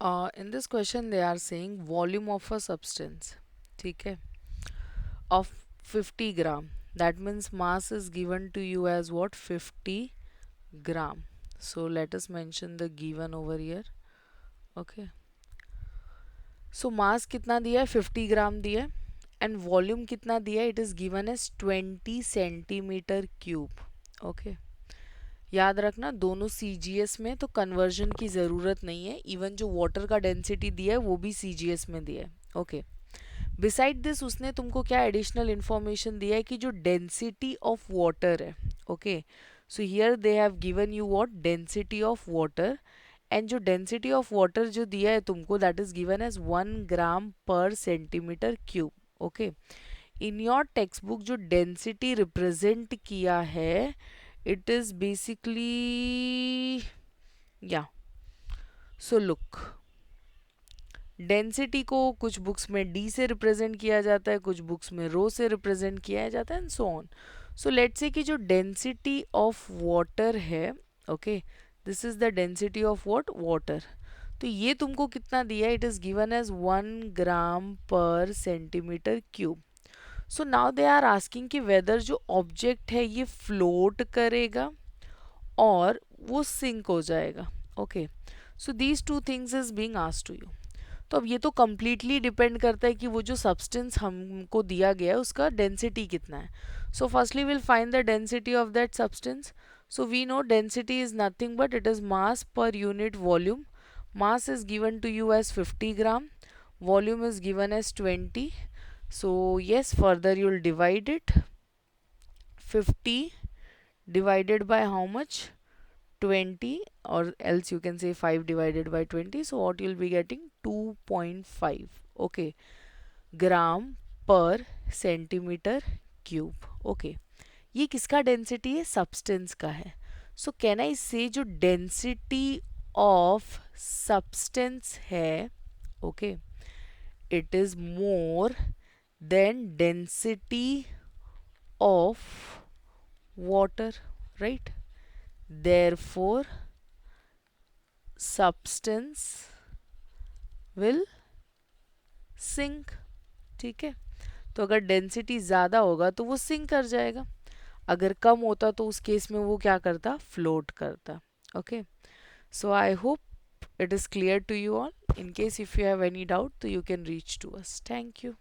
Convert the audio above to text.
In this question they are saying volume of a substance, ठीक है, of 50 gram. That means mass is given to you as what? 50 gram. So let us mention the given over here. Okay. So mass कितना दिया है? 50 ग्राम दिया है. And volume कितना दिया है? It is given as 20 centimetre cube. Okay. याद रखना दोनों सीजीएस में, तो कन्वर्जन की ज़रूरत नहीं है. इवन जो वाटर का डेंसिटी दिया है वो भी सीजीएस में दिया है. ओके. बिसाइड दिस उसने तुमको क्या एडिशनल इंफॉर्मेशन दिया है कि जो डेंसिटी ऑफ वाटर है. Okay. So here they have given you what? Density of water. And जो डेंसिटी ऑफ वाटर जो दिया है तुमको, that is given as 1 gram per centimetre cube. Okay. In your text book जो density represent किया है, it is basically, yeah, so look, density को कुछ बुक्स में डी से रिप्रेजेंट किया जाता है, कुछ बुक्स में रो से रिप्रेजेंट किया जाता है, and so on. So let's say कि जो डेंसिटी ऑफ वाटर है, okay, this is the density of what? Water. तो ये तुमको कितना दिया है? It is given as 1 gram per centimetre cube. So now they are asking कि वेदर जो ऑब्जेक्ट है ये फ्लोट करेगा और वो सिंक हो जाएगा. Okay. So these two things is being asked to you. तो अब ये तो कम्प्लीटली डिपेंड करता है कि वो जो सब्सटेंस हमको दिया गया है उसका डेंसिटी कितना है. So firstly will find the density of that substance. So we know density is nothing but it is mass per unit volume. Mass is given to you as 50 gram. Volume is given as 20. So yes, further you'll divide it. 50 divided by how much? 20, or else you can say 5 divided by 20. So what you'll be getting? 2.5. Okay. Gram per centimetre cube. Okay. ये किसका density है? Substance का है. So can I से जो density of substance है, okay, it is more than density of water, right? Therefore substance will sink. ठीक है. तो अगर डेंसिटी ज़्यादा होगा तो वो सिंक कर जाएगा, अगर कम होता तो उस केस में वो क्या करता? फ्लोट करता. Okay. So I hope it is clear to you all. In case if you have any doubt, so you can reach to us. Thank you.